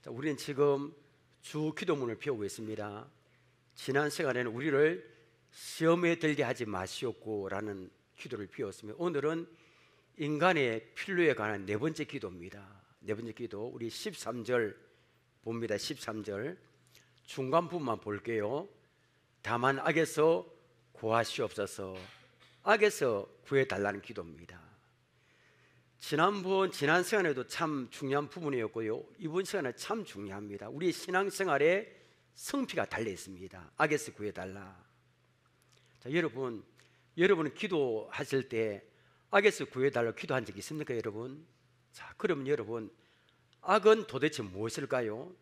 우리는 지금 주 기도문을 배우고 있습니다. 지난 시간에는 우리를 시험에 들게 하지 마시옵고라는 기도를 배웠으며, 오늘은 인간의 필요에 관한 네 번째 기도입니다. 네 번째 기도, 우리 13절 봅니다. 13절 중간 부분만 볼게요. 다만 악에서 구하시옵소서. 악에서 구해달라는 기도입니다. 지난 시간에도 참 중요한 부분이었고요, 이번 시간에 참 중요합니다. 우리 신앙생활에 성피가 달려 있습니다. 악에서 구해달라. 자, 여러분은 기도하실 때 악에서 구해달라고 기도한 적 있습니까, 여러분? 자, 그러면 여러분, 악은 도대체 무엇일까요?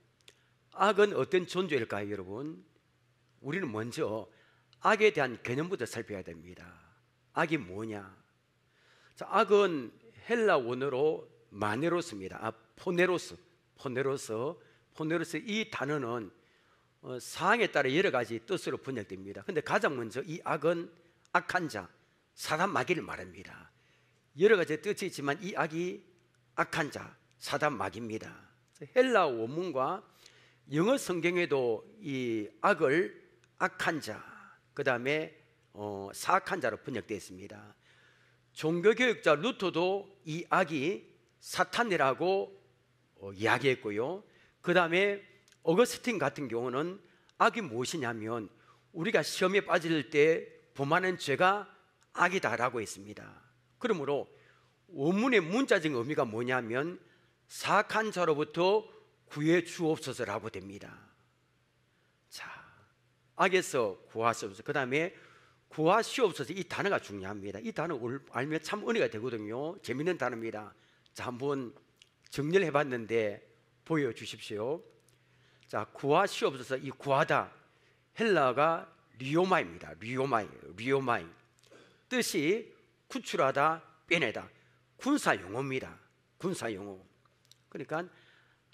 악은 어떤 존재일까요, 여러분? 우리는 먼저 악에 대한 개념부터 살펴야 됩니다. 악이 뭐냐? 자, 악은 헬라 원어로 마네로스입니다. 포네로스. 이 단어는 상황에 따라 여러 가지 뜻으로 번역됩니다. 근데 가장 먼저 이 악은 악한 자, 사단 마귀를 말합니다. 여러 가지 뜻이 있지만 이 악이 악한 자, 사단 마귀입니다. 헬라 원문과 영어 성경에도 이 악을 악한 자, 그 다음에 사악한 자로 번역되어 있습니다. 종교교육자 루터도 이 악이 사탄이라고 이야기했고요, 그 다음에 어거스틴 같은 경우는 악이 무엇이냐면 우리가 시험에 빠질 때 범하는 죄가 악이다라고 했습니다. 그러므로 원문의 문자적 의미가 뭐냐면 사악한 자로부터 구해 주옵소서라고 됩니다. 자, 악에서 구하시옵소서. 그 다음에 구하시옵소서, 이 단어가 중요합니다. 이 단어 알면 참 은혜가 되거든요. 재밌는 단어입니다. 자, 한번 정리를 해봤는데 보여주십시오. 자, 구하시옵소서. 이 구하다, 헬라어가 리오마입니다. 리오마이. 뜻이 구출하다, 빼내다. 군사용어입니다. 군사용어. 그러니까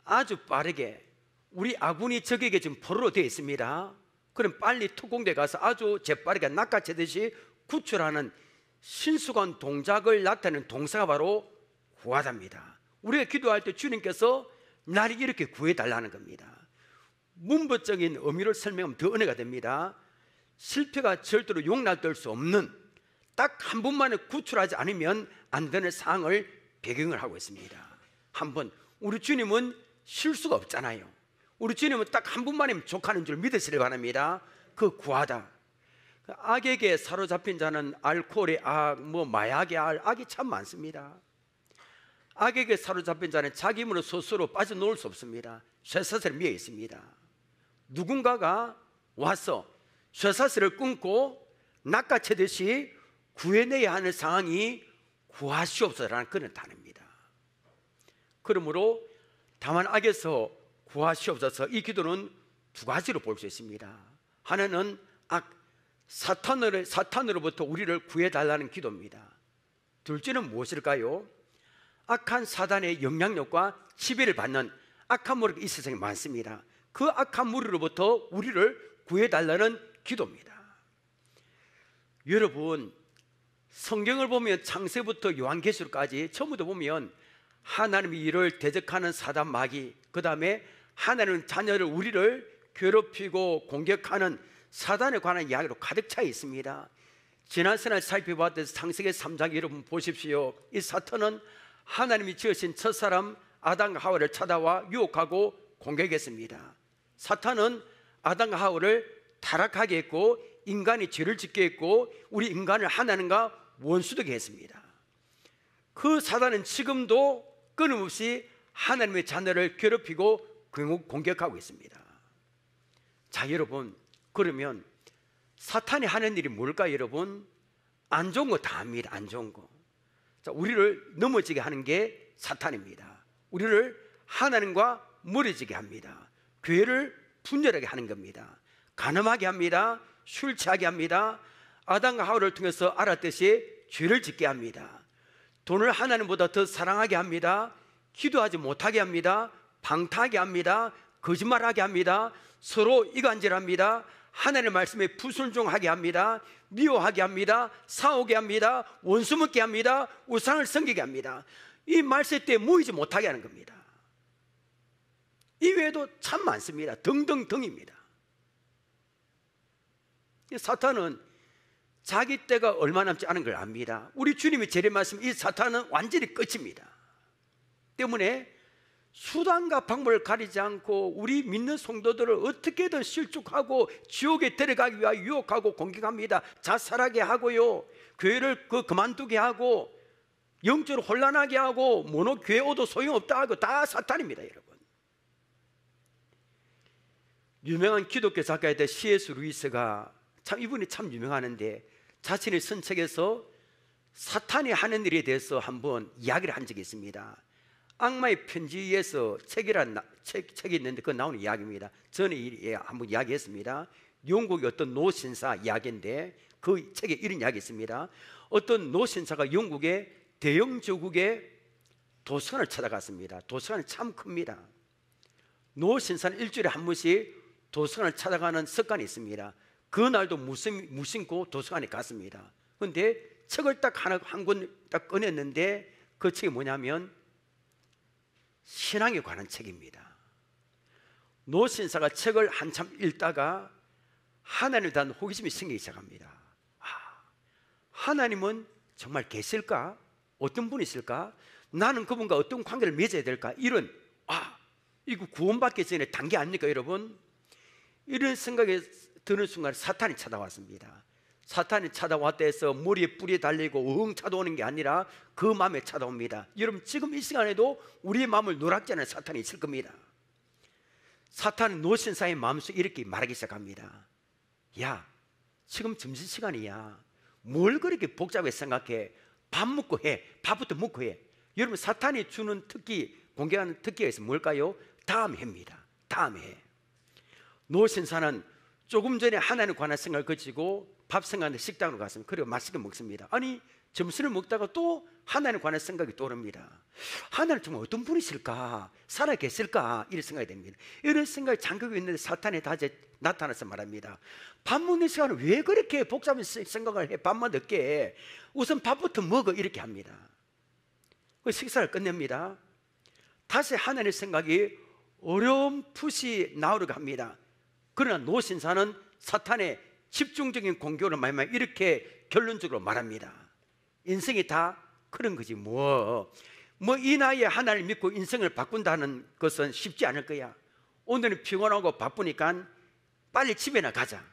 아주 빠르게 우리 아군이 적에게 지금 포로로 되어 있습니다. 그럼 빨리 특공대 가서 아주 재빠르게 낚아채듯이 구출하는 신수한 동작을 나타내는 동사가 바로 구하다입니다. 우리가 기도할 때 주님께서 나를 이렇게 구해달라는 겁니다. 문법적인 의미를 설명하면 더 은혜가 됩니다. 실패가 절대로 용납될 수 없는, 딱 한 번만에 구출하지 않으면 안 되는 상황을 배경을 하고 있습니다. 한번, 우리 주님은 실수가 없잖아요. 우리 주님은 딱 한 번만이면 족하는 줄 믿으시길 바랍니다. 그 구하다. 악에게 사로잡힌 자는 알코올의 악, 마약의 악이 참 많습니다. 악에게 사로잡힌 자는 자기 힘으로 스스로 빠져놓을 수 없습니다. 쇠사슬에 미어 있습니다. 누군가가 와서 쇠사슬을 끊고 낚아채듯이 구해내야 하는 상황이 구하시옵소서라는 그런 단어입니다. 그러므로 다만 악에서 구하시옵소서, 이 기도는 두 가지로 볼 수 있습니다. 하나는 악, 사탄으로부터 우리를 구해달라는 기도입니다. 둘째는 무엇일까요? 악한 사단의 영향력과 지배를 받는 악한 무리가 이 세상에 많습니다. 그 악한 무리로부터 우리를 구해달라는 기도입니다. 여러분, 성경을 보면 창세부터 요한계시록까지 처음부터 보면 하나님이 이를 대적하는 사단 마귀, 그 다음에 하나님은 자녀를, 우리를 괴롭히고 공격하는 사단에 관한 이야기로 가득 차 있습니다. 지난 시간에 살펴봤던 창세기 3장 여러분 보십시오. 이 사탄은 하나님이 지으신 첫사람 아담과 하와를 찾아와 유혹하고 공격했습니다. 사탄은 아담과 하와를 타락하게 했고 인간이 죄를 짓게 했고 우리 인간을 하나님과 원수되게 했습니다. 그 사단은 지금도 끊임없이 하나님의 자녀를 괴롭히고 공격하고 있습니다. 자, 여러분, 그러면 사탄이 하는 일이 뭘까? 여러분, 안 좋은 거 다 합니다. 안 좋은 거. 자, 우리를 넘어지게 하는 게 사탄입니다. 우리를 하나님과 멀어지게 합니다. 교회를 분열하게 하는 겁니다. 간음하게 합니다. 술 취하게 합니다. 아담과 하와를 통해서 알았듯이 죄를 짓게 합니다. 돈을 하나님보다 더 사랑하게 합니다. 기도하지 못하게 합니다. 방탕하게 합니다. 거짓말하게 합니다. 서로 이간질합니다. 하나님의 말씀에 불순종하게 합니다. 미워하게 합니다. 싸우게 합니다. 원수 먹게 합니다. 우상을 섬기게 합니다. 이 말세 때 모이지 못하게 하는 겁니다. 이외에도 참 많습니다. 등등등입니다. 사탄은 자기 때가 얼마 남지 않은 걸 압니다. 우리 주님이 재림하시면 이 사탄은 완전히 끝입니다. 때문에 수단과 방법을 가리지 않고 우리 믿는 성도들을 어떻게든 실족하고 지옥에 데려가기 위하여 유혹하고 공격합니다. 자살하게 하고요, 교회를 그만두게 하고, 영적으로 혼란하게 하고, 교회 오도 소용없다 하고, 다 사탄입니다. 여러분, 유명한 기독교 작가였던 C.S. 루이스가 참, 이분이 참 유명하는데, 자신의 선책에서 사탄이 하는 일에 대해서 한번 이야기를 한 적이 있습니다. 악마의 편지에서 책이 있는데 그 나오는 이야기입니다. 전에 한번 이야기했습니다. 영국의 어떤 노신사 이야기인데, 그 책에 이런 이야기 있습니다. 어떤 노신사가 영국의 대형 저국의 도서관을 찾아갔습니다. 도서관이 참 큽니다. 노신사는 일주일에 한 번씩 도서관을 찾아가는 습관이 있습니다. 그날도 무심코 도서관에 갔습니다. 그런데 책을 딱 한 권 딱 꺼냈는데, 그 책이 뭐냐면 신앙에 관한 책입니다. 노신사가 책을 한참 읽다가 하나님에 대한 호기심이 생기기 시작합니다. 하나님은 정말 계실까? 어떤 분이실까? 나는 그분과 어떤 관계를 맺어야 될까? 이런, 이거 구원받기 전에 단계 아닙니까 여러분? 이런 생각이 드는 순간 사탄이 찾아왔습니다. 사탄이 찾아왔다 해서 머리에 뿔이 달리고 찾아오는 게 아니라 그 마음에 찾아옵니다. 여러분, 지금 이 시간에도 우리의 마음을 노랗게 하는 사탄이 있을 겁니다. 사탄은 노신사의 마음속에 이렇게 말하기 시작합니다. 야, 지금 점심시간이야. 뭘 그렇게 복잡하게 생각해? 밥 먹고 해. 밥부터 먹고 해. 여러분, 사탄이 주는 공개하는 특기가 있으면 뭘까요? 다음 해입니다. 다음 해. 노신사는 조금 전에 하나님에 관한 생각을 거치고 밥 생각하는데 식당으로 갔습니다. 그리고 맛있게 먹습니다. 아니, 점심을 먹다가 또 하나님에 관한 생각이 떠오릅니다. 하나님 정말 어떤 분이실까? 살아계실까? 이런 생각이 됩니다. 이런 생각이 잠기고 있는데 사탄이 다시 나타나서 말합니다. 밥 먹는 시간을 왜 그렇게 복잡한 생각을 해? 밥만 늦게 해. 우선 밥부터 먹어. 이렇게 합니다. 그 식사를 끝냅니다. 다시 하나님의 생각이 어렴풋이 나오려고 합니다. 그러나 노신사는 사탄의 집중적인 공격을 말하면 이렇게 결론적으로 말합니다. 인생이 다 그런 거지 이 나이에 하나님을 믿고 인생을 바꾼다는 것은 쉽지 않을 거야. 오늘은 피곤하고 바쁘니까 빨리 집에나 가자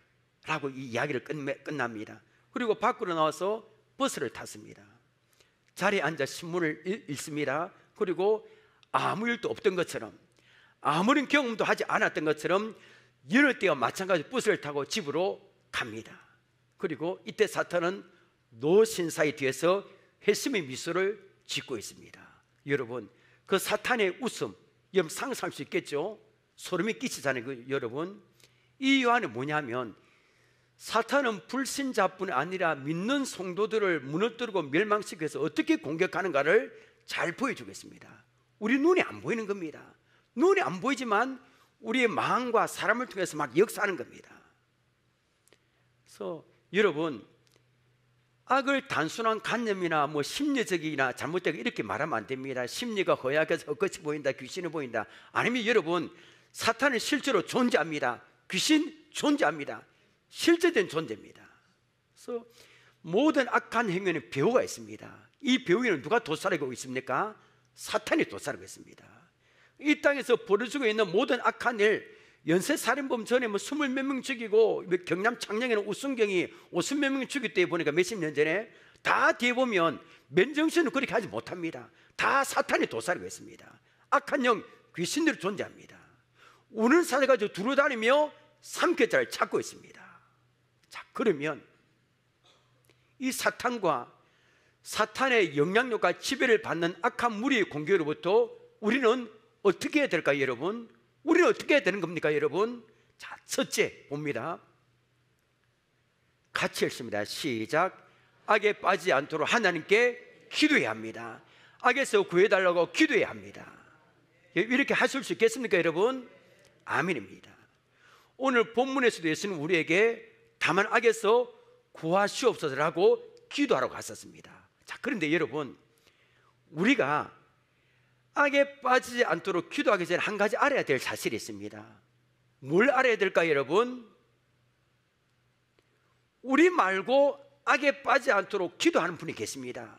라고 이 이야기를 끝납니다. 그리고 밖으로 나와서 버스를 탔습니다. 자리에 앉아 신문을 읽습니다. 그리고 아무 일도 없던 것처럼, 아무런 경험도 하지 않았던 것처럼 여느 때와 마찬가지로 버스를 타고 집으로 갑니다. 그리고 이때 사탄은 노신사의 뒤에서 회심의 미소를 짓고 있습니다. 여러분, 그 사탄의 웃음, 여러분 상상할 수 있겠죠? 소름이 끼치잖아요. 여러분, 이 요한은 뭐냐면, 사탄은 불신자뿐 아니라 믿는 성도들을 무너뜨리고 멸망시키기 위해서 어떻게 공격하는가를 잘 보여주겠습니다. 우리 눈에 안 보이는 겁니다. 눈에 안 보이지만 우리의 마음과 사람을 통해서 막 역사하는 겁니다. 그래서 여러분, 악을 단순한 관념이나 심리적이나 잘못되고 이렇게 말하면 안 됩니다. 심리가 허약해서 헛것이 보인다, 귀신이 보인다. 아니면 여러분, 사탄은 실제로 존재합니다. 귀신 존재합니다. 실제된 존재입니다. 그래서 모든 악한 행위는 배후가 있습니다. 이 배후에는 누가 도살하고 있습니까? 사탄이 도살하고 있습니다. 이 땅에서 벌어지고 있는 모든 악한 일, 연쇄살인범 전에 20몇 명 죽이고, 경남 창녕에는 우순경이 50몇 명 죽일 때 보니까 몇십 년 전에, 다 뒤에 보면 맨정신은 그렇게 하지 못합니다. 다 사탄이 도살하고 있습니다. 악한 영, 귀신들이 존재합니다. 우는 사자 가지고 두루다니며 삼켜자를 찾고 있습니다. 자, 그러면 이 사탄과 사탄의 영향력과 지배를 받는 악한 무리의 공격으로부터 우리는 어떻게 해야 될까요, 여러분? 우리는 어떻게 해야 되는 겁니까, 여러분? 자, 첫째 봅니다. 같이 읽습니다. 시작. 악에 빠지지 않도록 하나님께 기도해야 합니다. 악에서 구해달라고 기도해야 합니다. 이렇게 하실 수 있겠습니까, 여러분? 아멘입니다. 오늘 본문에서도 예수는 우리에게 다만 악에서 구하시옵소서라고 기도하라고 하셨습니다. 자, 그런데 여러분, 우리가 악에 빠지지 않도록 기도하기 전에 한 가지 알아야 될 사실이 있습니다. 뭘 알아야 될까요, 여러분? 우리 말고 악에 빠지지 않도록 기도하는 분이 계십니다.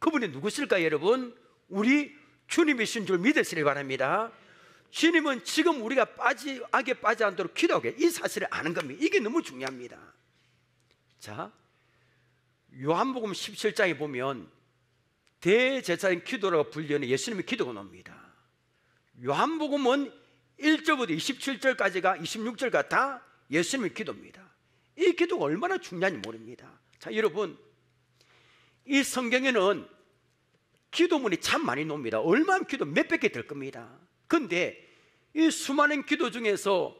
그분이 누구실까요, 여러분? 우리 주님이신 줄 믿으시길 바랍니다. 주님은 지금 우리가 악에 빠지지 않도록 기도하게, 이 사실을 아는 겁니다. 이게 너무 중요합니다. 자, 요한복음 17장에 보면 대제사장 기도라고 불리는 예수님의 기도가 나옵니다. 요한복음은 1절부터 27절까지가 26절까지 다 예수님의 기도입니다. 이 기도가 얼마나 중요한지 모릅니다. 자, 여러분, 이 성경에는 기도문이 참 많이 나옵니다. 얼마나 기도 몇백 개 될 겁니다. 그런데 이 수많은 기도 중에서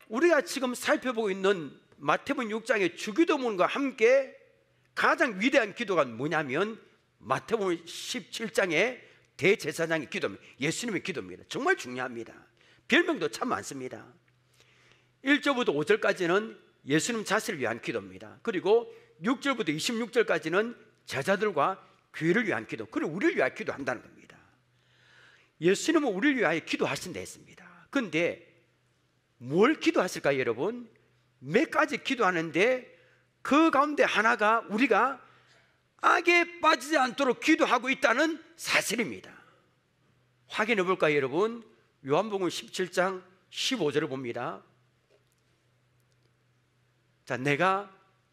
우리가 지금 살펴보고 있는 마태복음 6장의 주기도문과 함께 가장 위대한 기도가 뭐냐면 마태복음 17장의 대제사장의 기도입니다. 예수님의 기도입니다. 정말 중요합니다. 별명도 참 많습니다. 1절부터 5절까지는 예수님 자신을 위한 기도입니다. 그리고 6절부터 26절까지는 제자들과 교회를 위한 기도, 그리고 우리를 위하여 기도한다는 겁니다. 예수님은 우리를 위하여 기도하신다 했습니다. 그런데 뭘 기도하실까요, 여러분? 몇 가지 기도하는데 그 가운데 하나가 우리가 악에 빠지지 않도록 기도하고 있다는 사실입니다. 확인해 볼까요, 여러분? 요한복음 17장 15절을 봅니다. 자, 내가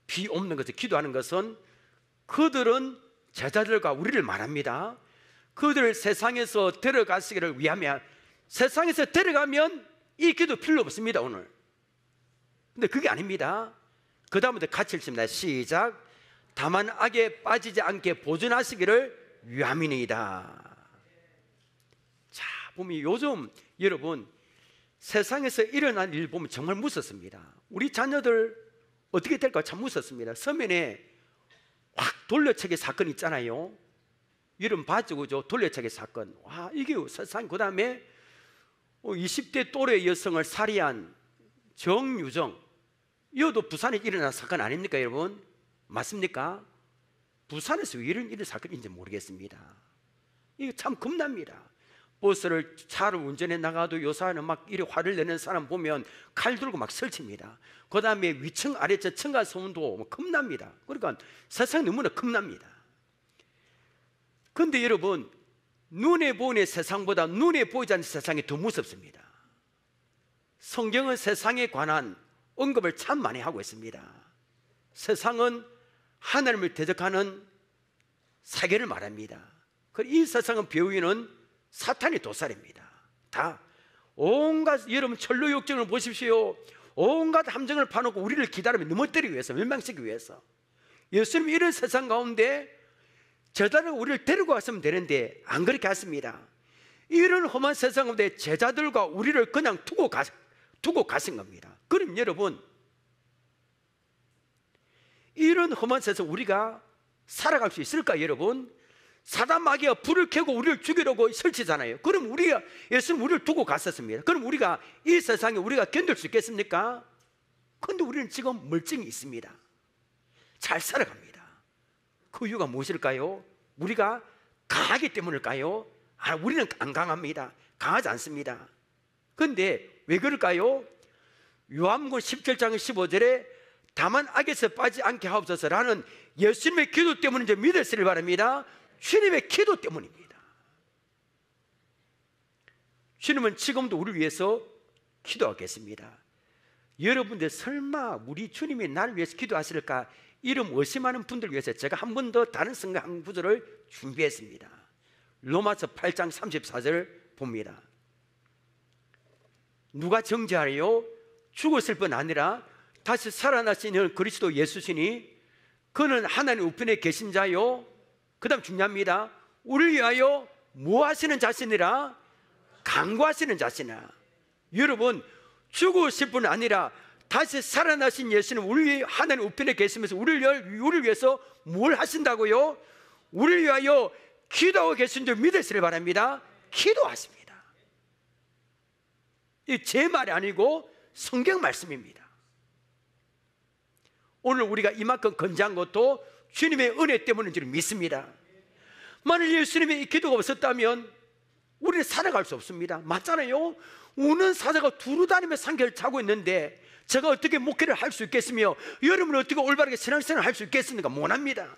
비 없는 것을 기도하는 것은 그들은 제자들과 우리를 말합니다. 그들을 세상에서 데려가시기를 위하며, 세상에서 데려가면 이 기도 필요 없습니다, 오늘. 근데 그게 아닙니다. 그 다음부터 같이 읽습니다. 시작. 다만 악에 빠지지 않게 보존하시기를 위함이니이다. 자, 보면 요즘 여러분 세상에서 일어난 일 보면 정말 무섭습니다. 우리 자녀들 어떻게 될까 참 무섭습니다. 서면에 확 돌려차기 사건 있잖아요. 이름 봤죠, 그죠? 돌려차기 사건. 와, 이게 세상. 그 다음에 20대 또래 여성을 살해한 정유정, 이것도 부산에 일어난 사건 아닙니까, 여러분? 맞습니까? 부산에서 왜 이런 사건인지 모르겠습니다. 이거 참 겁납니다. 버스를, 차를 운전해 나가도 요사는 막 이리 화를 내는 사람 보면 칼 들고 막 설칩니다. 그 다음에 위층 아래층 층간 소음도 겁납니다. 그러니까 세상이 너무나 겁납니다. 그런데 여러분, 눈에 보이는 세상보다 눈에 보이지 않는 세상이 더 무섭습니다. 성경은 세상에 관한 언급을 참 많이 하고 있습니다. 세상은 하나님을 대적하는 세계를 말합니다. 이 세상은 배우이는 사탄의 도살입니다. 다 온갖, 여러분 천로 욕정을 보십시오. 온갖 함정을 파놓고 우리를 기다리며 넘어뜨리기 위해서, 멸망시키기 위해서. 예수님이 이런 세상 가운데 제자들 우리를 데리고 왔으면 되는데 안 그렇게 했습니다. 이런 험한 세상 가운데 제자들과 우리를 그냥 두고 가신 겁니다. 그럼 여러분, 이런 험한 세상 우리가 살아갈 수 있을까, 여러분? 사단 마귀가 불을 켜고 우리를 죽이려고 설치잖아요. 그럼 예수님 우리를 두고 갔었습니다. 그럼 우리가 이 세상에 우리가 견딜 수 있겠습니까? 그런데 우리는 지금 멀쩡히 있습니다. 잘 살아갑니다. 그 이유가 무엇일까요? 우리가 강하기 때문일까요? 우리는 안 강합니다. 강하지 않습니다. 그런데 왜 그럴까요? 요한복음 17장 15절에 다만 악에서 빠지지 않게 하옵소서라는 예수님의 기도 때문인지 믿으시길 바랍니다. 주님의 기도 때문입니다. 주님은 지금도 우리를 위해서 기도하겠습니다. 여러분들 설마 우리 주님이 나를 위해서 기도하실까 이름 의심하는 분들 위해서 제가 한 번 더 다른 성경 한 구절을 준비했습니다. 로마서 8장 34절 봅니다. 누가 정죄하리요? 죽었을 뿐 아니라 다시 살아나신 그리스도 예수시니 그는 하나님 우편에 계신 자요. 그 다음 중요합니다. 우리를 위하여 뭐 하시는 자신이라? 간구하시는 자신이라. 여러분, 죽으실 뿐 아니라 다시 살아나신 예수는 우리 하나님 우편에 계시면서 우리를 위해서 뭘 하신다고요? 우리를 위하여 기도하고 계신 줄 믿으시길 바랍니다. 기도하십니다. 이 제 말이 아니고 성경 말씀입니다. 오늘 우리가 이만큼 건재한 것도 주님의 은혜 때문인 줄 믿습니다. 만일 예수님의 이 기도가 없었다면 우리는 살아갈 수 없습니다. 맞잖아요. 우는 사자가 두루 다니며 상계를 차고 있는데 제가 어떻게 목회를 할 수 있겠으며 여러분은 어떻게 올바르게 신앙생활을 할 수 있겠습니까? 못합니다.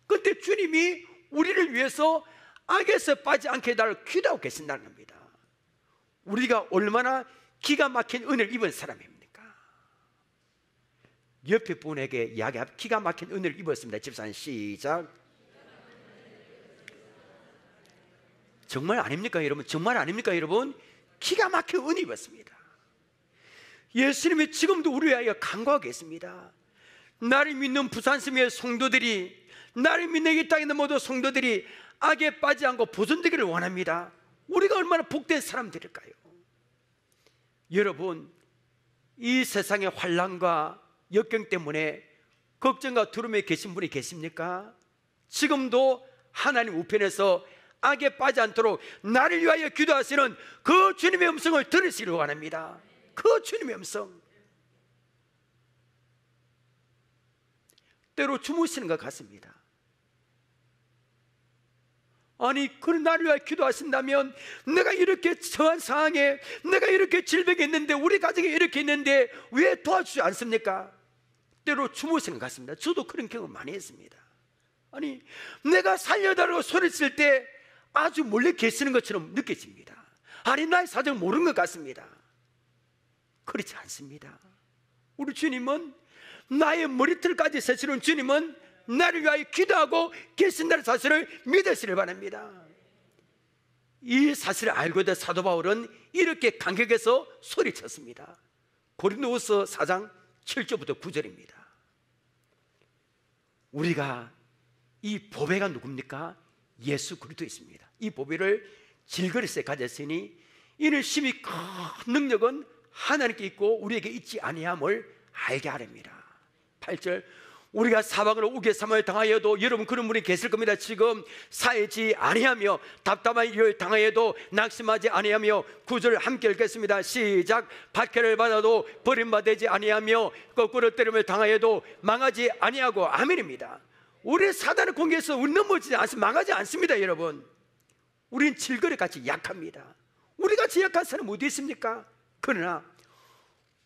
그런데 주님이 우리를 위해서 악에서 빠지지 않게 해달라고 기도하고 계신다는 겁니다. 우리가 얼마나 기가 막힌 은혜를 입은 사람입니까? 옆에 분에게 이야기합니다. 기가 막힌 은혜를 입었습니다. 집사님 시작. 정말 아닙니까 여러분? 정말 아닙니까 여러분? 기가 막힌 은혜 입었습니다. 예수님이 지금도 우리 위하여 간구하고 계십니다. 나를 믿는 부산섬의 성도들이, 나를 믿는 이 땅에 있는 모든 성도들이 악에 빠지지 않고 보존되기를 원합니다. 우리가 얼마나 복된 사람들일까요? 여러분, 이 세상의 환난과 역경 때문에 걱정과 두려움에 계신 분이 계십니까? 지금도 하나님 우편에서 악에 빠지지 않도록 나를 위하여 기도하시는 그 주님의 음성을 들으시길 원합니다. 그 주님의 음성. 때로 주무시는 것 같습니다. 아니, 그 나를 위하여 기도하신다면 내가 이렇게 처한 상황에, 내가 이렇게 질병이 있는데, 우리 가정에 이렇게 있는데 왜 도와주지 않습니까? 때로 주무시는 것 같습니다. 저도 그런 경험 많이 했습니다. 아니, 내가 살려달라고 소리칠 때 아주 몰래 계시는 것처럼 느껴집니다. 아니, 나의 사정을 모르는 것 같습니다. 그렇지 않습니다. 우리 주님은, 나의 머리털까지 세시는 주님은 나를 위하여 기도하고 계신다는 사실을 믿으시길 바랍니다. 이 사실을 알고 있던 사도 바울은 이렇게 감격해서 소리쳤습니다. 고린도후서 4장 7절부터 9절입니다. 우리가 이 보배가 누굽니까? 예수 그리스도이십니다. 이 보배를 질그릇에 가졌으니 이는 심히 큰 능력은 하나님께 있고 우리에게 있지 아니함을 알게 하렵니다. 8절, 우리가 사방으로 우겨 삼을 당하여도, 여러분 그런 분이 계실 겁니다. 지금 사회지 아니하며 답답한 일을 당하여도 낙심하지 아니하며. 9절 함께 읽겠습니다. 시작. 박해를 받아도 버림받지 아니하며 거꾸로 때림을 당하여도 망하지 아니하고. 아멘입니다. 우리 사단의 공격에서 우리 넘어지지 않습니다. 망하지 않습니다. 여러분, 우린 질거리같이 약합니다. 우리같이 약한 사람 어디 있습니까? 그러나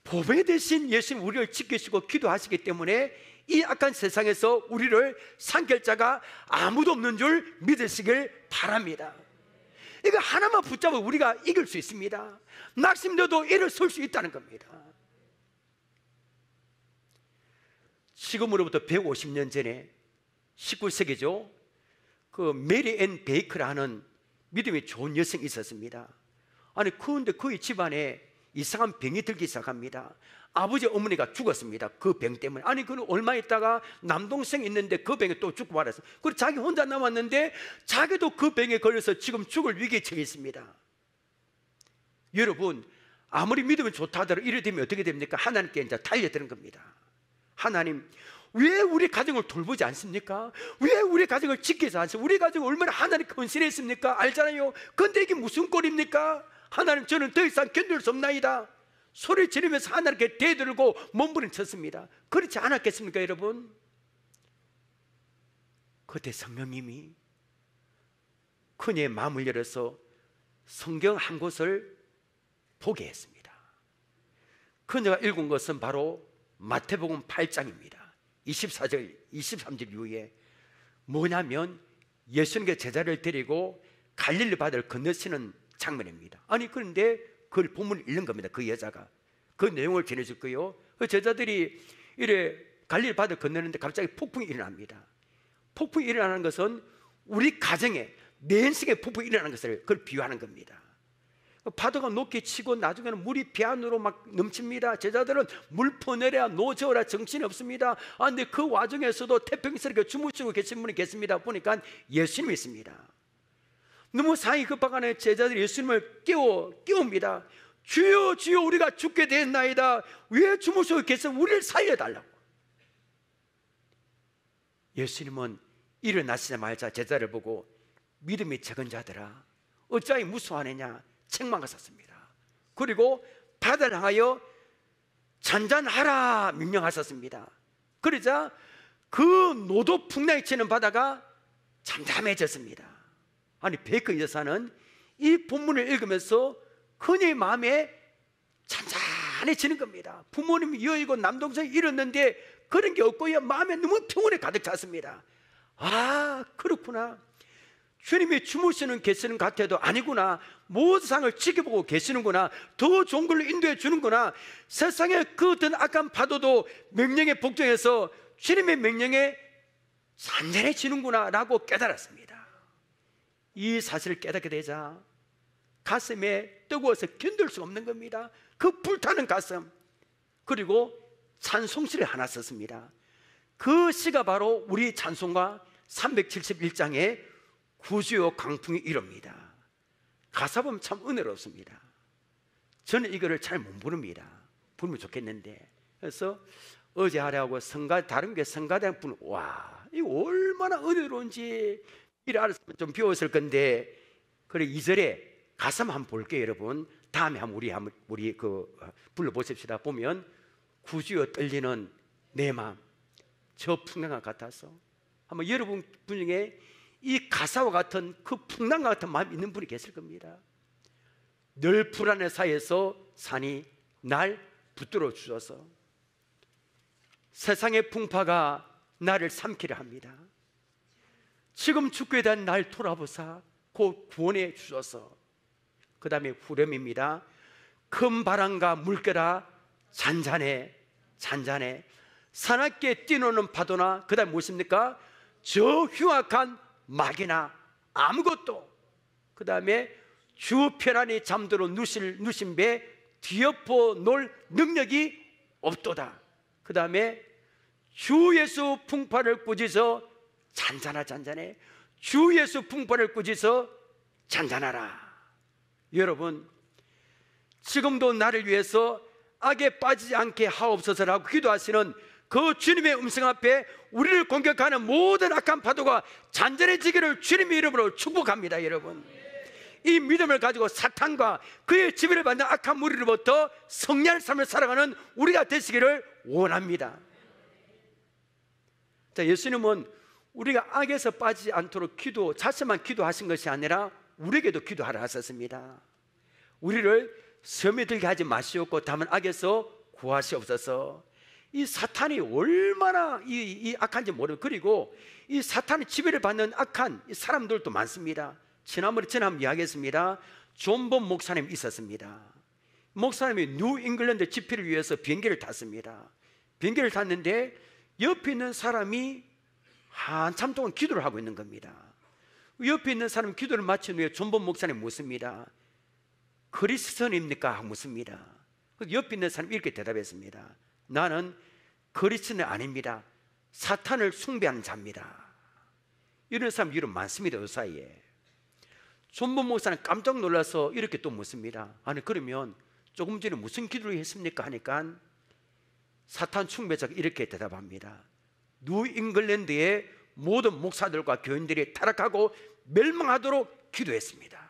보배 대신 예수님 우리를 지키시고 기도하시기 때문에 이 악한 세상에서 우리를 상길 자가 아무도 없는 줄 믿으시길 바랍니다. 이거 하나만 붙잡아 우리가 이길 수 있습니다. 낙심돼도 일어설 수 있다는 겁니다. 지금으로부터 150년 전에 19세기죠. 그 메리 앤 베이커라는 믿음이 좋은 여성이 있었습니다. 아니, 그런데 그의 집안에 이상한 병이 들기 시작합니다. 아버지 어머니가 죽었습니다. 그 병 때문에. 아니, 그는 얼마 있다가 남동생이 있는데 그 병에 또 죽고 말았어요. 그리고 자기 혼자 남았는데 자기도 그 병에 걸려서 지금 죽을 위기에 처해 있습니다. 여러분, 아무리 믿으면 좋다 하더라도 이래 되면 어떻게 됩니까? 하나님께 이제 달려드는 겁니다. 하나님, 왜 우리 가정을 돌보지 않습니까? 왜 우리 가정을 지키지 않습니까? 우리 가정을 얼마나 하나님 헌신했습니까? 알잖아요. 근데 이게 무슨 꼴입니까? 하나님, 저는 더 이상 견딜 수 없나이다. 소리 지르면서 하나님께 대들고 몸부림쳤습니다. 그렇지 않았겠습니까 여러분? 그때 성령님이 그녀의 마음을 열어서 성경 한 곳을 보게 했습니다. 그녀가 읽은 것은 바로 마태복음 8장입니다 24절 23절 이후에 뭐냐면 예수님께 제자를 데리고 갈릴리 바다를 건너시는 장면입니다. 아니, 그런데 그걸 본문을 읽는 겁니다. 그 여자가 그 내용을 전해줄 거예요. 그 제자들이 이래 갈릴리 바다를 건너는데 갑자기 폭풍이 일어납니다. 폭풍이 일어나는 것은 우리 가정에 내 인생에 폭풍이 일어나는 것을 그걸 비유하는 겁니다. 파도가 높게 치고 나중에는 물이 배 안으로 막 넘칩니다. 제자들은 물 퍼내랴 노저어라 정신이 없습니다. 아, 근데 그 와중에서도 태평스럽게 주무시고 계신 분이 계십니다. 보니까 예수님이 있습니다. 너무 상이 급박하는 제자들이 예수님을 깨웁니다. 주여 주여, 우리가 죽게 됐나이다. 왜 주무시고 계세요? 우리를 살려달라고. 예수님은 일어나시자마자 제자를 보고 믿음이 적은 자들아 어찌하여 무수하느냐 책망하셨습니다. 그리고 바다를 향하여 잔잔하라 명령하셨습니다. 그러자 그 노도 풍랑이 치는 바다가 잠잠해졌습니다. 아니, 베이커 여사는 이 본문을 읽으면서 그녀의 마음에 잔잔해지는 겁니다. 부모님이 여의고 남동생이 잃었는데 그런 게 없고요, 마음에 너무 평온에 가득 찼습니다. 아, 그렇구나. 주님이 주무시는 계시는 같아도 아니구나. 모든 상을 지켜보고 계시는구나. 더 좋은 걸로 인도해 주는구나. 세상의 그 어떤 악한 파도도 명령에 복종해서 주님의 명령에 잔잔해지는구나 라고 깨달았습니다. 이 사실을 깨닫게 되자 가슴에 뜨거워서 견딜 수 없는 겁니다. 그 불타는 가슴. 그리고 찬송시를 하나 썼습니다. 그 시가 바로 우리 찬송가 371장의 구주여 강풍이 이럽니다. 가사 보면 참 은혜롭습니다. 저는 이거를 잘 못 부릅니다. 부르면 좋겠는데, 그래서 어제 하려고 다른 게 성가대 부르는, 와, 이거 얼마나 은혜로운지 이를 알았으면 좀 배웠을 건데. 그래, 2절에 가사만 한번 볼게요, 여러분. 다음에 한번 우리 불러보십시다. 보면 구주여 떨리는 내 마음 저 풍랑과 같아서. 한번 여러분 중에 이 가사와 같은 그 풍랑과 같은 마음이 있는 분이 계실 겁니다. 늘 불안의 사이에서 산이 날 붙들어 주셔서 세상의 풍파가 나를 삼키려 합니다. 지금 죽게 된 날 돌아보사 곧 구원해 주셔서. 그 다음에 후렴입니다. 큰 바람과 물결아 잔잔해 잔잔해 사납게 뛰노는 파도나, 그 다음에 무엇입니까? 저 흉악한 막이나 아무것도. 그 다음에 주 편안히 잠들어 누신 배 뒤엎어 놓을 능력이 없도다. 그 다음에 주 예수 풍파를 꾸짖어 잔잔해 주 예수 풍파를 꾸짖어 잔잔하라. 여러분, 지금도 나를 위해서 악에 빠지지 않게 하옵소서라고 기도하시는 그 주님의 음성 앞에 우리를 공격하는 모든 악한 파도가 잔잔해지기를 주님의 이름으로 축복합니다. 여러분, 이 믿음을 가지고 사탄과 그의 지배를 받는 악한 무리로부터 성리한 삶을 살아가는 우리가 되시기를 원합니다. 자, 예수님은 우리가 악에서 빠지지 않도록 자신만 기도하신 것이 아니라 우리에게도 기도하라 하셨습니다. 우리를 섬에 들게 하지 마시옵고 다만 악에서 구하시옵소서. 이 사탄이 얼마나 이 악한지 모르고, 그리고 이 사탄의 지배를 받는 악한 사람들도 많습니다. 지난번에 이야기했습니다. 존 본 목사님이 있었습니다. 목사님이 뉴 잉글랜드 집회를 위해서 비행기를 탔습니다. 비행기를 탔는데 옆에 있는 사람이 한참 동안 기도를 하고 있는 겁니다. 옆에 있는 사람이 기도를 마친 후에 존 본 목사님 묻습니다. 그리스도인입니까? 묻습니다. 옆에 있는 사람이 이렇게 대답했습니다. 나는 그리스도는 아닙니다. 사탄을 숭배하는 자입니다. 이런 사람 이름 많습니다. 그 사이에. 존 본 목사는 깜짝 놀라서 이렇게 또 묻습니다. 아니, 그러면 조금 전에 무슨 기도를 했습니까? 하니까 사탄 숭배자가 이렇게 대답합니다. 뉴 잉글랜드의 모든 목사들과 교인들이 타락하고 멸망하도록 기도했습니다.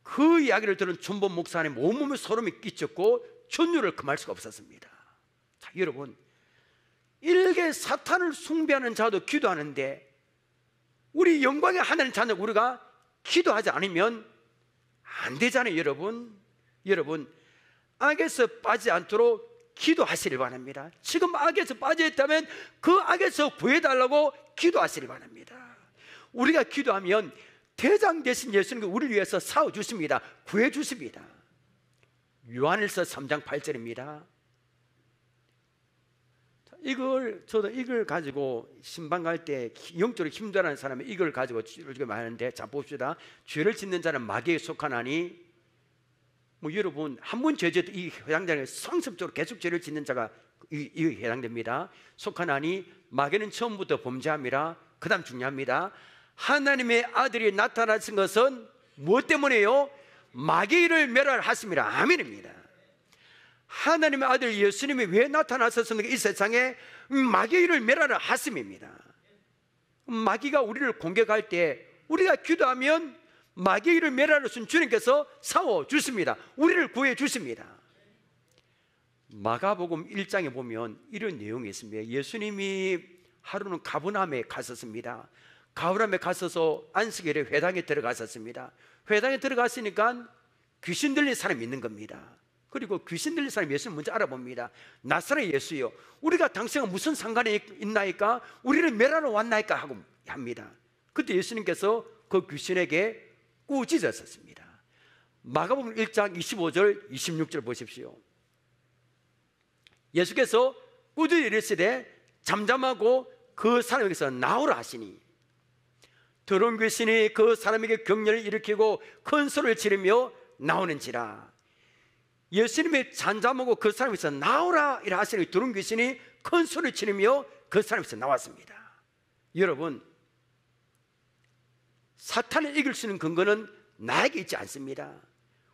그 이야기를 들은 존 본 목사님 온몸에 소름이 끼쳤고 전율을 금할 수가 없었습니다. 자, 여러분, 일개 사탄을 숭배하는 자도 기도하는데 우리 영광의 하나님 자녀 우리가 기도하지 않으면 안 되잖아요. 여러분, 악에서 빠지지 않도록 기도하시길 바랍니다. 지금 악에서 빠져 있다면 그 악에서 구해달라고 기도하시길 바랍니다. 우리가 기도하면 대장 되신 예수님이 우리를 위해서 싸워주십니다. 구해주십니다. 요한일서 3장 8절입니다. 저도 이걸 가지고 신방 갈 때 영적으로 힘들어하는 사람이 이걸 가지고 이렇게 말하는데, 자 봅시다. 죄를 짓는 자는 마귀에 속하나니, 여러분 한 번 죄져도 이 해당되는 성습적으로 계속 죄를 짓는 자가 이 해당됩니다. 속하나니 마귀는 처음부터 범죄함이라. 그 다음 중요합니다. 하나님의 아들이 나타나신 것은 무엇 때문에요? 마귀를 멸하였습니다. 아멘입니다. 하나님의 아들 예수님이 왜 나타나셨습니까? 이 세상에 마귀를 멸하러 하심입니다. 마귀가 우리를 공격할 때 우리가 기도하면 마귀를 멸하러 준 주님께서 싸워주십니다. 우리를 구해주십니다. 마가복음 1장에 보면 이런 내용이 있습니다. 예수님이 하루는 가버나움에 갔었습니다. 가버나움에 가서서 안식일에 회당에 들어갔었습니다. 회당에 들어갔으니까 귀신 들린 사람이 있는 겁니다. 그리고 귀신 들린 사람이 예수를 먼저 알아봅니다. 나사렛 예수요, 우리가 당신과 무슨 상관이 있나이까? 우리를 멸하러 왔나이까? 하고 합니다. 그때 예수님께서 그 귀신에게 꾸짖었습니다. 마가복음 1장 25절 26절 보십시오. 예수께서 꾸짖어 이르시되 잠잠하고 그 사람에게서 나오라 하시니 더러운 귀신이 그 사람에게 격렬을 일으키고 큰 소리를 지르며 나오는지라. 예수님이 잠잠하고 그 사람에게서 나오라 이라 하시니 더러운 귀신이 큰 소리를 지르며 그 사람에게서 나왔습니다. 여러분, 사탄을 이길 수 있는 근거는 나에게 있지 않습니다.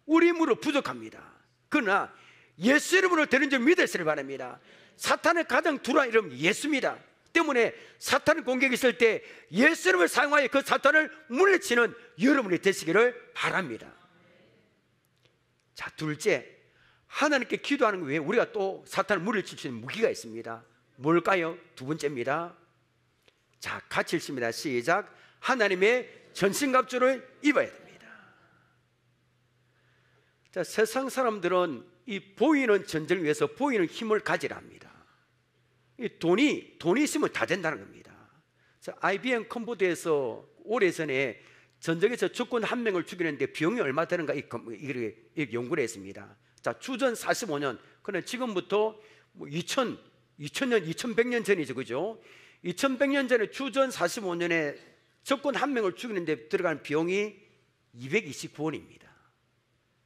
우리 힘으로 부족합니다. 그러나 예수 이름으로 되는 줄 믿으시길 바랍니다. 사탄의 가장 두려운 이름은 예수입니다. 때문에 사탄의 공격이 있을 때 예수 이름을 사용하여 그 사탄을 물리치는 여러분이 되시기를 바랍니다. 자, 둘째, 하나님께 기도하는 것 외에 우리가 또 사탄을 물리칠 수 있는 무기가 있습니다. 뭘까요? 두 번째입니다. 자, 같이 읽습니다. 시작. 하나님의 전신갑주를 입어야 됩니다. 자, 세상 사람들은 이 보이는 전쟁을 위해서 보이는 힘을 가지라 합니다. 이 돈이 있으면 다 된다는 겁니다. 자, IBM 컴퓨터에서 오래전에 전쟁에서 적군 한 명을 죽이는데 비용이 얼마 되는가 이 연구를 했습니다. 자, 주전 45년, 그러나 지금부터 2000년, 2100년 전이죠, 그죠? 2100년 전에 주전 45년에 적군 한 명을 죽이는데 들어가는 비용이 229원입니다.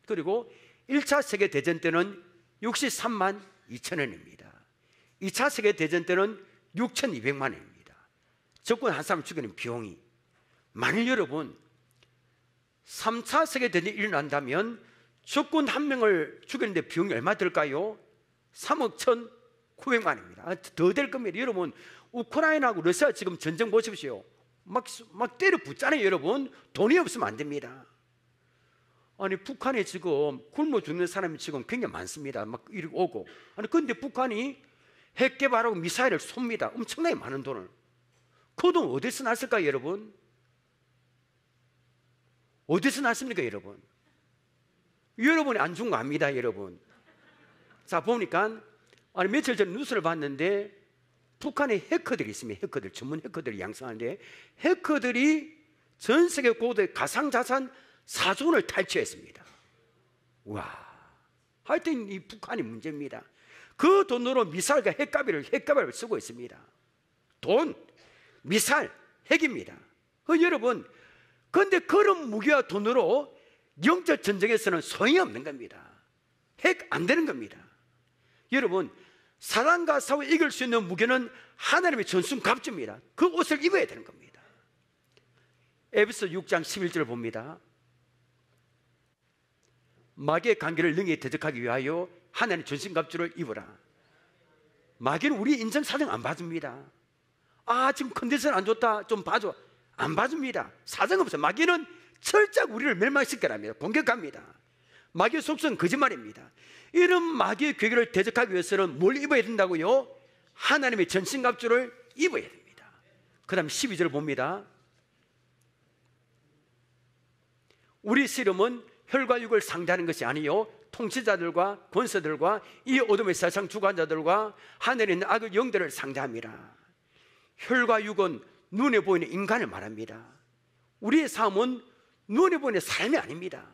그리고 1차 세계대전 때는 63만 2천원입니다. 2차 세계대전 때는 6,200만 원입니다. 적군 한 사람 죽이는 비용이. 만일 여러분 3차 세계대전이 일어난다면 적군 한 명을 죽이는데 비용이 얼마 들까요? 3억 1,900만 원입니다. 더 될 겁니다. 여러분, 우크라이나하고 러시아 지금 전쟁 보십시오. 막 때려 붙잖아요. 여러분, 돈이 없으면 안 됩니다. 아니, 북한에 지금 굶어 죽는 사람이 지금 굉장히 많습니다. 막 이렇게 오고. 아니, 근데 북한이 핵 개발하고 미사일을 쏩니다. 엄청나게 많은 돈을. 그 돈 어디서 났을까요, 여러분? 어디서 났습니까, 여러분? 여러분이 안 준 거 압니다, 여러분. 자, 보니까 아니, 며칠 전에 뉴스를 봤는데 북한에 해커들이 있습니다. 해커들, 전문 해커들이 양성하는데 해커들이 전 세계 고도의 가상자산 4조 원을 탈취했습니다. 와, 하여튼 이 북한이 문제입니다. 그 돈으로 미사일과 핵가비를 쓰고 있습니다. 돈, 미사일, 핵입니다. 여러분, 그런데 그런 무기와 돈으로 영적 전쟁에서는 소용이 없는 겁니다. 핵 안 되는 겁니다. 여러분, 사단과 싸워 이길 수 있는 무기는 하나님의 전순갑주입니다. 그 옷을 입어야 되는 겁니다. 에베소 6장 11절을 봅니다. 마귀의 관계를 능히 대적하기 위하여 하나님의 전신갑주를 입으라. 마귀는 우리 인생 사정 안 봐줍니다. 아, 지금 컨디션 안 좋다, 좀 봐줘. 안 봐줍니다. 사정 없어요. 마귀는 철저하게 우리를 멸망시키랍니다. 공격합니다. 마귀의 속성은 거짓말입니다. 이런 마귀의 괴계를 대적하기 위해서는 뭘 입어야 된다고요? 하나님의 전신갑주를 입어야 됩니다. 그 다음 12절 봅니다. 우리 씨름은 혈과 육을 상대하는 것이 아니요 통치자들과 권세들과 이 어둠의 세상 주관자들과 하늘에 있는 악의 영들을 상대합니다. 혈과 육은 눈에 보이는 인간을 말합니다. 우리의 삶은 눈에 보이는 삶이 아닙니다.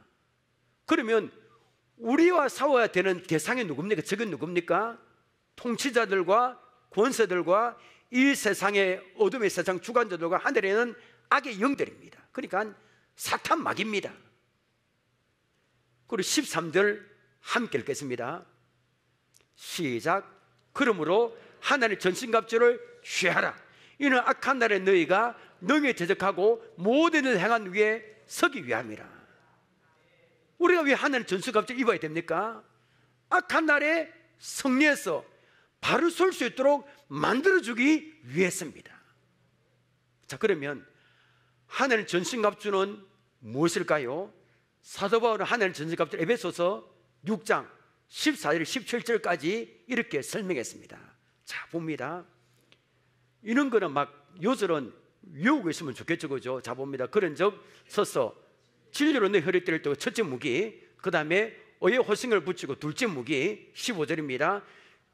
그러면 우리와 싸워야 되는 대상이 누굽니까? 적은 누굽니까? 통치자들과 권세들과 이 세상의 어둠의 세상 주관자들과 하늘에 있는 악의 영들입니다. 그러니까 사탄 마귀입니다. 그리고 13절 함께 읽겠습니다. 시작. 그러므로 하나님의 전신갑주를 취하라. 이는 악한 날에 너희가 능히 대적하고 모든 일을 행한 위에 서기 위함이라. 우리가 왜 하나님의 전신갑주를 입어야 됩니까? 악한 날에 승리해서 바로 설 수 있도록 만들어주기 위해서입니다. 자, 그러면 하나님의 전신갑주는 무엇일까요? 사도 바울은 하나님의 전신갑주를 에베소서 6장 14절 17절까지 이렇게 설명했습니다. 자, 봅니다. 이런 거는 막 요절은 외우고 있으면 좋겠죠, 그죠? 자, 봅니다. 그런즉 서서 진리로 내 허리띠를 뜨고 첫째 무기, 그 다음에 의의 호승을 붙이고 둘째 무기 15절입니다.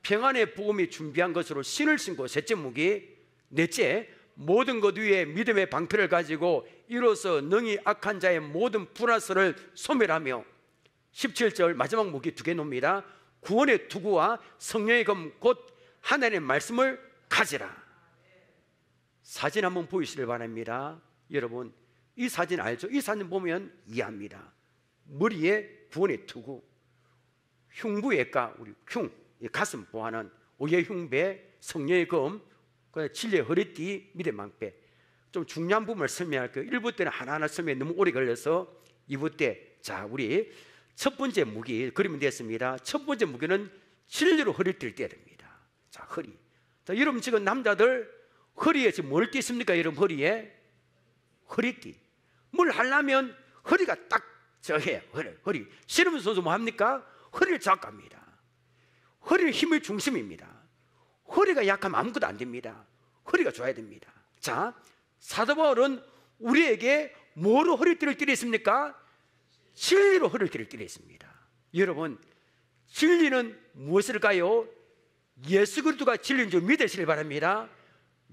평안의 복음이 준비한 것으로 신을 신고 셋째 무기, 넷째 모든 것 위에 믿음의 방패를 가지고 이로써 능히 악한 자의 모든 불화설을 소멸하며 17절 마지막 무기 두 개 놓습니다. 구원의 투구와 성령의 검 곧 하나님의 말씀을 가지라. 사진 한번 보이시길 바랍니다. 여러분 이 사진 알죠? 이 사진 보면 이해합니다. 머리에 구원의 투구, 흉부외과 우리 흉 가슴 보호하는 오의 흉배, 성령의 검, 진리의 허리띠, 믿음의 방패. 좀 중요한 부분을 설명할게요. 1부 때는 하나하나 설명이 너무 오래 걸려서 2부 때 자 우리 첫 번째 무기 그리면 됐습니다. 첫 번째 무기는 진리로 허리띠를 떼야 됩니다. 자 허리. 자 여러분 지금 남자들 허리에 지금 뭘 띠습니까? 여러분 허리에 허리띠. 뭘 하려면 허리가 딱 저해요. 허리. 씨름 선수 뭐 합니까? 허리를 잡고 합니다. 허리는 힘의 중심입니다. 허리가 약하면 아무것도 안 됩니다. 허리가 좋아야 됩니다. 자, 사도 바울은 우리에게 뭐로 허리띠를 띠려 있습니까? 진리로 허리띠를 띠려 있습니다. 여러분, 진리는 무엇일까요? 예수 그리스도가 진리인 줄 믿으시길 바랍니다.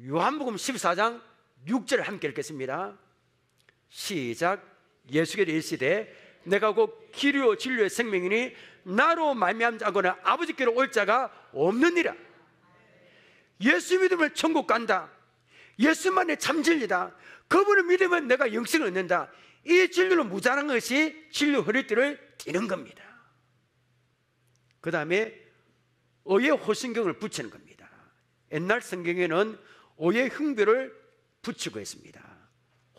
요한복음 14장 6절을 함께 읽겠습니다. 시작. 예수께서 이르시되 내가 곧 길이요 진리의 생명이니 나로 말미암지 않고는 아버지께로 올 자가 없느니라. 예수 믿으면 천국 간다. 예수만이 참 진리다. 그분을 믿으면 내가 영생을 얻는다. 이 진리로 무장한 것이 진리 허리띠를 띠는 겁니다. 그 다음에 의의 호신경을 붙이는 겁니다. 옛날 성경에는 의의 흉배를 붙이고 있습니다.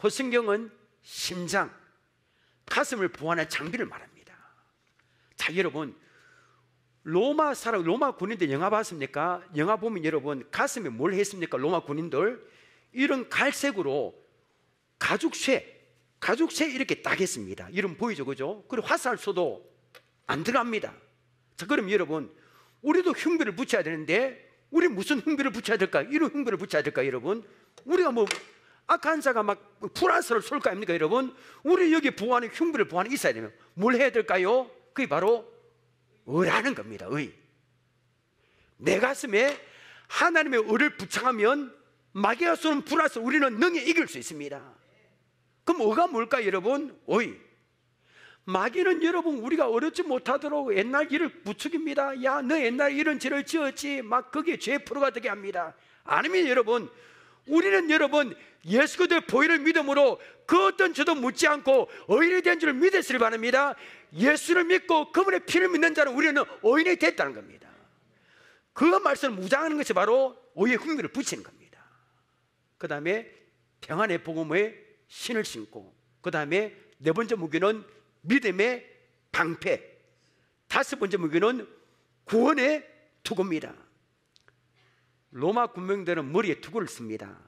호신경은 심장, 가슴을 보호하는 장비를 말합니다. 자 여러분 로마 군인들 영화 봤습니까? 영화 보면 여러분 가슴에 뭘 했습니까? 로마 군인들 이런 갈색으로 가죽쇠 이렇게 딱 했습니다. 이런 보이죠, 그죠? 그리고 화살 쏘도 안 들어갑니다. 자 그럼 여러분 우리도 흉배를 붙여야 되는데 우리 무슨 흉배를 붙여야 될까? 이런 흉배를 붙여야 될까 여러분? 우리가 뭐 악한 자가 막 불화설을 쏠 거 아닙니까 여러분? 우리 여기 보호하는 흉배를 보호하는 있어야 되면 뭘 해야 될까요? 그게 바로 의라는 겁니다. 의. 내 가슴에 하나님의 의를 부착하면 마귀가 쏘는 불화설 우리는 능히 이길 수 있습니다. 그럼 의가 뭘까요 여러분? 의. 마귀는 여러분 우리가 어렵지 못하도록 옛날 일을 부추깁니다. 야 너 옛날에 이런 죄를 지었지 막 그게 죄 프로가 되게 합니다. 아니면 여러분 우리는 여러분 예수 그리스도의 보혈을 믿음으로 그 어떤 죄도 묻지 않고 의인이 된 줄 믿으시길 바랍니다. 예수를 믿고 그분의 피를 믿는 자는 우리는 의인이 됐다는 겁니다. 그 말씀을 무장하는 것이 바로 의의 흉배를 붙이는 겁니다. 그 다음에 평안의 복음의 신을 신고 그 다음에 네 번째 무기는 믿음의 방패, 다섯 번째 무기는 구원의 투구입니다. 로마 군병들은 머리에 투구를 씁니다.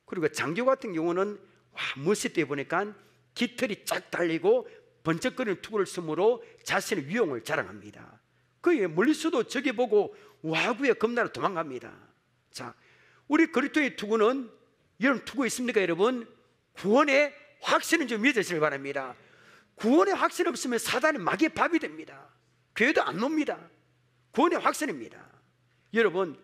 그리고 장교 같은 경우는 멋있대 보니까 깃털이 쫙 달리고 번쩍거리는 투구를 쓰므로 자신의 위용을 자랑합니다. 그에 멀리서도 저기 보고 와구에 겁나러 도망갑니다. 자, 우리 그리스도의 투구는 이런 투구 있습니까 여러분? 구원의 확신은 좀 믿으시길 바랍니다. 구원의 확신 없으면 사단이 마귀의 밥이 됩니다. 교회도 안 놉니다. 구원의 확신입니다. 여러분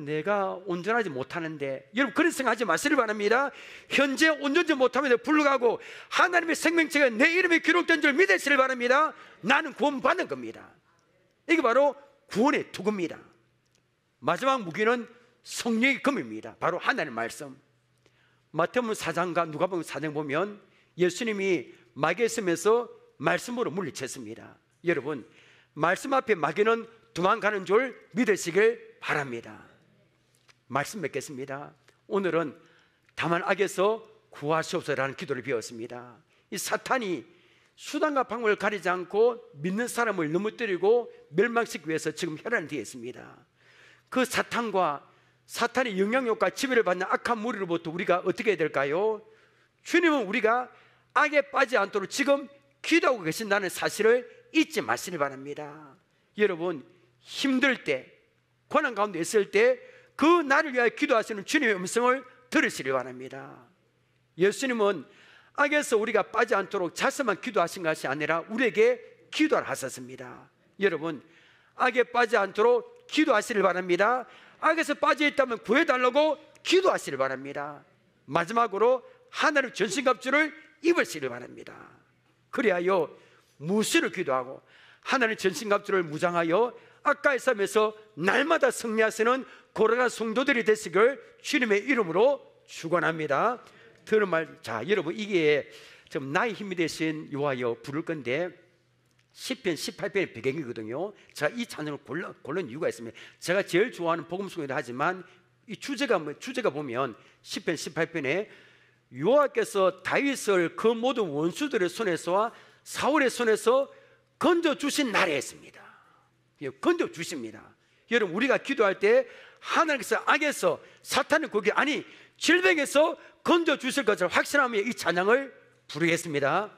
내가 온전하지 못하는데 여러분 그런 생각하지 마시길 바랍니다. 현재 온전치 못함에도 불구하고 하나님의 생명체가 내 이름에 기록된 줄 믿으시길 바랍니다. 나는 구원받는 겁니다. 이게 바로 구원의 투구입니다. 마지막 무기는 성령의 검입니다. 바로 하나님의 말씀. 마태복음 4장과 누가복음 4장 보면 예수님이 마귀의 섬에서 말씀으로 물리쳤습니다. 여러분 말씀 앞에 마귀는 도망가는 줄 믿으시길 바랍니다. 말씀 맺겠습니다. 오늘은 다만 악에서 구하시옵소서라는 기도를 배웠습니다. 이 사탄이 수단과 방법을 가리지 않고 믿는 사람을 넘어뜨리고 멸망시키기 위해서 지금 혈안을 뒤에 있습니다. 그 사탄과 사탄의 영향력과 지배를 받는 악한 무리로부터 우리가 어떻게 해야 될까요? 주님은 우리가 악에 빠지지 않도록 지금 기도하고 계신다는 사실을 잊지 마시길 바랍니다. 여러분 힘들 때 고난 가운데 있을 때 그 나를 위하여 기도하시는 주님의 음성을 들으시길 바랍니다. 예수님은 악에서 우리가 빠지지 않도록 자신만 기도하신 것이 아니라 우리에게 기도를 하셨습니다. 여러분, 악에 빠지지 않도록 기도하시길 바랍니다. 악에서 빠져 있다면 구해달라고 기도하시길 바랍니다. 마지막으로 하나님 전신갑주를 입으시길 바랍니다. 그래야요 무시를 기도하고 하나님 전신갑주를 무장하여 악과의 싸움에서 날마다 승리하시는 고라나 성도들이 되시길 주님의 이름으로 축원합니다. 들은 말, 자 여러분, 이게 좀 나의 힘이 되신 여호와여 부를 건데 시편 18편의 배경이거든요. 제가 이 찬양을 고른 이유가 있습니다. 제가 제일 좋아하는 복음송이도 하지만 이 주제가 보면 시편 18편에 여호와께서 다윗을 그 모든 원수들의 손에서와 사울의 손에서 건져주신 날에 있습니다. 건져주십니다. 여러분, 우리가 기도할 때 하나님께서 악에서, 사탄의 고기, 아니 질병에서 건져주실 것을 확신하며 이 찬양을 부르겠습니다.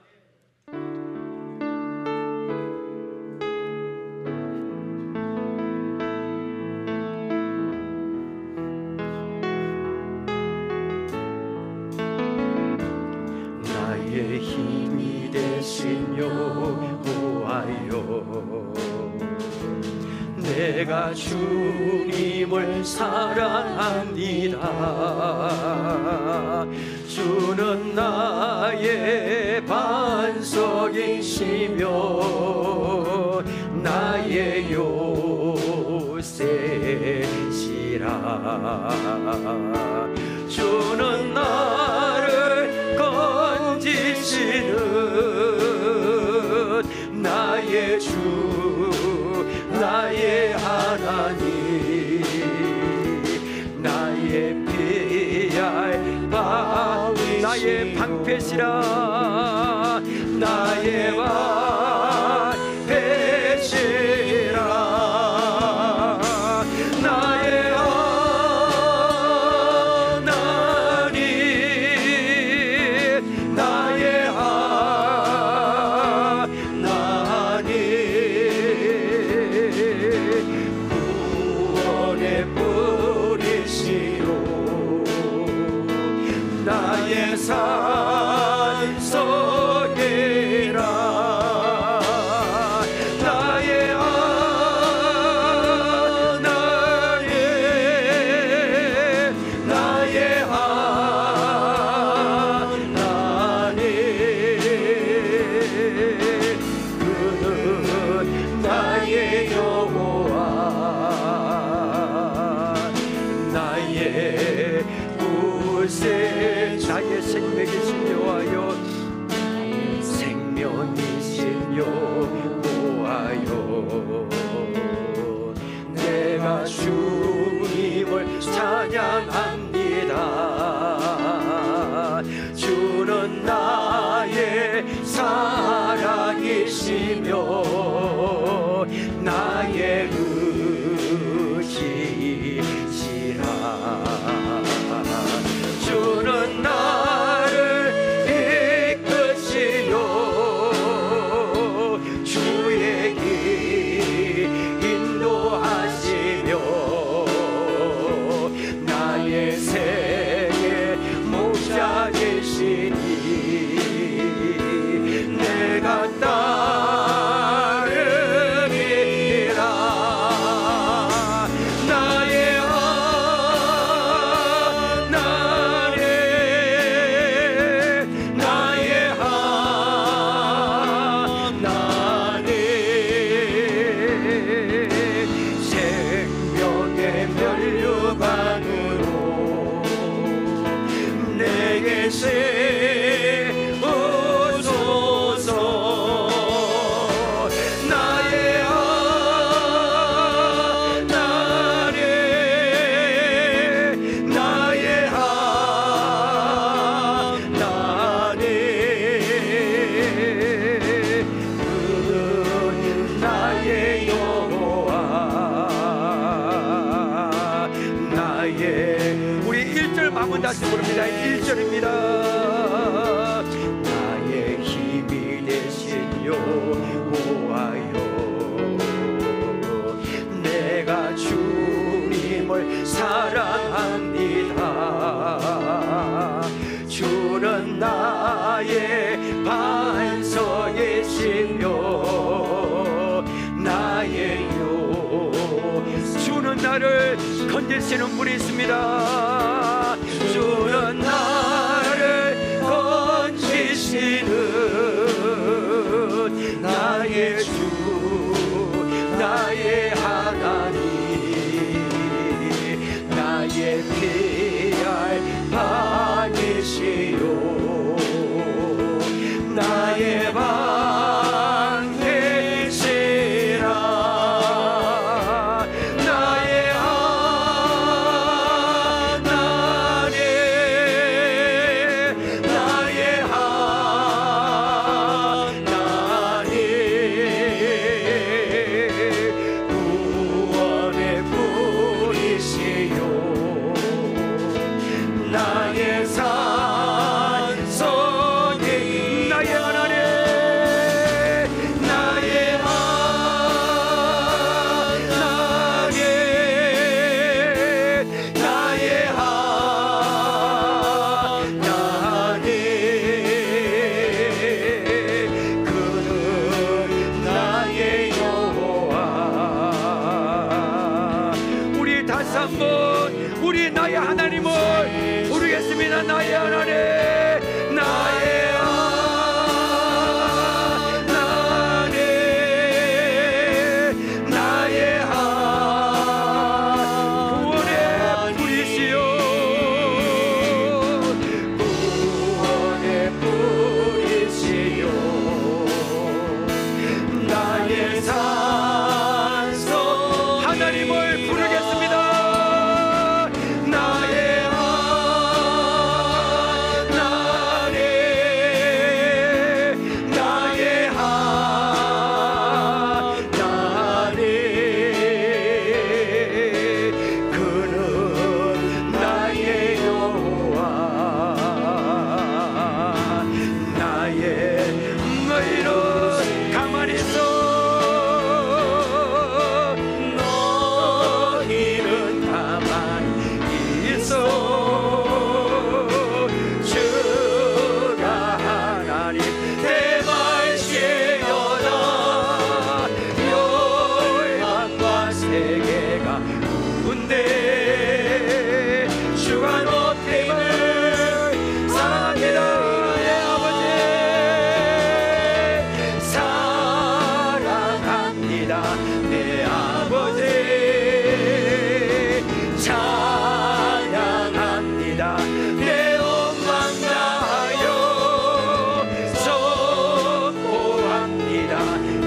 나의 힘이 되신 여호와여, 내가 주님을 사랑합니다. 주는 나의 반석이시며 나의 요새시라. 주는 나를 건지시는 나의 주, 나의 하나님, 나의 피할 바위, 나의 방패시라, 나의 방패시라, 나의 하나님, 나의 나의 산속이라, 나의 하나님, 나의 하나님, 그는 나의 여호와, 나의 구세, 나의 생명이신 여호와여, 생명이신 여호와여, 내가 주님을 찬양합니다. 주는 나의 사랑이시며 나의 의지시라. 주는 나를 이끄시며 주의 길 인도하시며 나의 생의 목자이시니 내가 따르리라. 나의 다시 부릅니다. 1절입니다. 나의 힘이 되신 여호와여, 내가 주님을 사랑합니다. 주는 나의 하시며 나의요. 주는 나를 건지시는 분이 있습니다. 주는 나를 건지시는 나의 주, 나의 하나님, 나의 피할 반이시요, 나의 방 되시라. 나의 하나님, 나의 하나님, 구원의 분이시요, 나의 산성이, 나의 하나님, 나의 하나님, 나의 하나님, 그는 나의 여호와. 우리 다시 한번 우리 나의 하나님을 부르겠습니다. 나의 하나님, 나의 하나님, 나의 구원의 분이시요, 구원의 분이시요, 나의 산성. 하나님을 부르겠습니다. 나의 하나님, 나의 하나님, 그는 나의 여호와, 나의 너희는 가만히 있어. 너희는 가만히 있어. 주가 하나님 대만시여다. 열방과 세계가 누군데 주가 높임을 사랑합니다. 내 아버지 사랑합니다. 내 아버지 찬양합니다. 내 원망 다하여 선포합니다.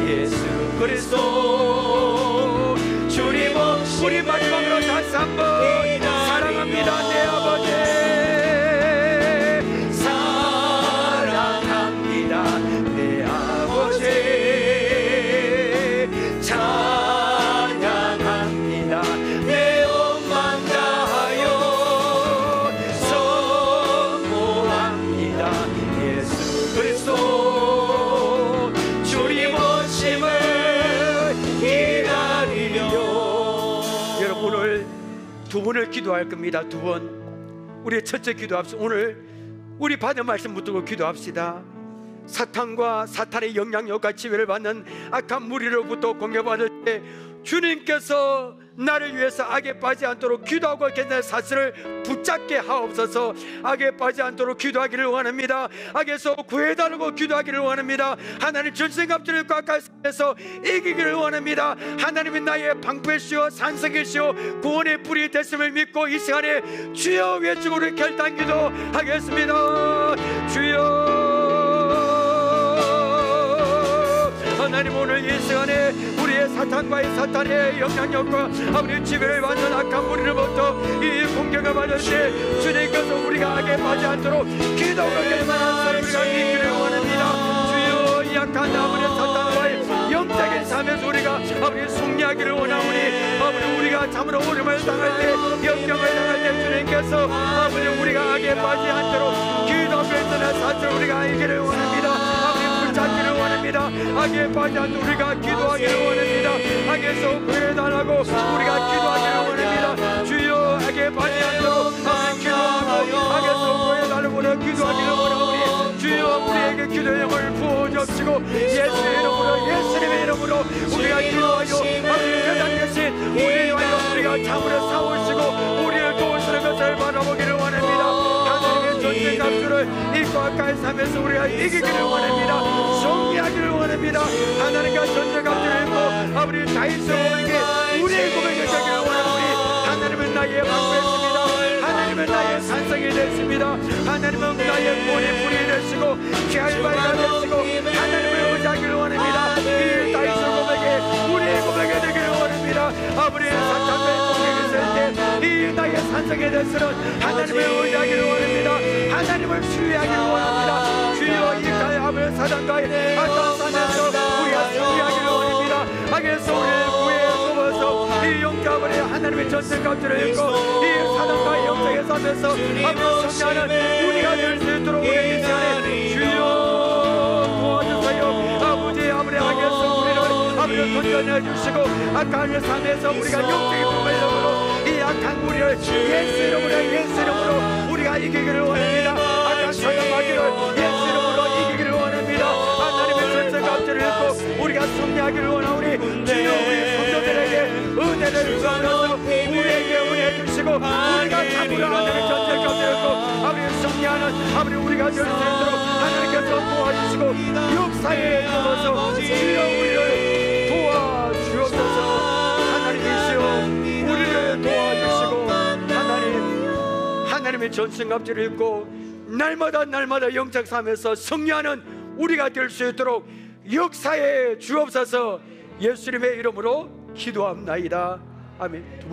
예수 그리스도 주님. 우리 마지막으로 다시 한번 사랑합니다. 내 아버지 사랑합니다. 내 아버지 찬양합니다. 내 원망 다하여 선포합니다. 예수 그리스도 주님 오심을 기다리며. 여러분, 오늘 두 번을 기도할 겁니다. 두 번. 우리 첫째 기도합시다. 오늘 우리 받은 말씀 붙들고 기도합시다. 사탄과 사탄의 영향력과 지배를 받는 악한 무리로부터 공격받을 때 주님께서 나를 위해서 악에 빠지지 않도록 기도하고 계신 사슬을 붙잡게 하옵소서. 악에 빠지지 않도록 기도하기를 원합니다. 악에서 구해달라고 기도하기를 원합니다. 하나님 전생갑주를 가까이서 이기기를 원합니다. 하나님이 나의 방패시오 산성이시오 구원의 뿌리 됐음을 믿고 이 시간에 주여 외치고 우리 결단 기도하겠습니다. 주여. 하나님, 오늘 이 시간에 우리의 사탄의 영향력과 아버지 지배를 받는 악한 무리로부터 이 공격을 받을 때 주님께서 우리가 악에 빠지지 않도록 기도하겠습니다. 우리가 믿기를 원합니다. 주여, 이 악한 아버지 사탄과의 영적인 삶에서 우리가 아버지 승리하기를 원하오니 아버지 우리가 참으로 오름을 당할 때 역경을 당할 때 주님께서 아버지 우리가 악에 빠지지 않도록 기도하겠으나 사실 우리가 알기를 원합니다. 잡기를 원합니다. 악에 빠지지 않도록 우리가 기도하기를 원합니다. 악에서 구해달라고 우리가 기도하기를 원합니다. 주여, 악에 빠지지 않도록 기도하고 악에서 구해달라고 우리가 기도하기를 원하오니 주여 우리에게 기도의 영을 부어주옵시고 예수의 이름으로 예수님의 이름으로 우리가 기도하여 아버지 가장 되신 우리와여 우리가 참으로 싸우시고 우리를 도우시는 것을 바라보기를 원합니다. 하나님의 전쟁갑주를 이 과학가의 삶에서 우리가 이기기를 원합니다. 승리하기를 원합니다. 하나님과 전쟁갑주를 입고 아버지 다윗에게 우리의 고백이 되기를 원합니다. 하나님은 나의 방패였습니다. 하나님은 나의 산성이 되십니다. 하나님은 나의 본의 불이 되시고 기할바위가 되시고 하나님을 의지하기를 원합니다. 이 다윗의 고백에 우리의 고백이 되기를 원합니다. 아버지 사탄의 공격이 있을 때 이 나의 산성이 되시는 하나님을 의지하기를 원합니다. 하나님을 신뢰하기를 원합니다. 주여 이 가의 아버지 사단과의 악한 산에서 우리가 승리하기를 원합니다. 악에서 우리를 구해 주어서 이 영감을 하나님의 전쟁갑주를 입고 이 사단과의 영적의 삶에서 아버지 승리하는 우리가 될 수 있도록 우리 이 시간에 주여 도와주세요. 아버지 악에서 우리를 아버지 건져내 주시고 악한 삶에서 우리가 영적인 부분으로 이 악한 우리를 예수 이름으로 우리가 이기기를 원합니다. 악한 사단 마귀를 예수 이름으로 이기기를 원합니다. 하나님의 전쟁갑주를 입고 우리가 승리하기를 원하오니 주여 우리 성도들에게 은혜를 주셔서 우리에게 은혜 주시고 우리가 참으로 하나님의 전쟁갑주를 입고 아버지 승리하는 아버지 우리가 될 수 있도록 하나님께서 도와주시고 역사에 들어서 주여 우리를 도와주옵소서. 하나님이시여 우리를 도와주시고 하나님의 전승갑주를 입고 날마다 영적 삶에서 승리하는 우리가 될 수 있도록 역사에 주옵소서. 예수님의 이름으로 기도합나이다. 아멘.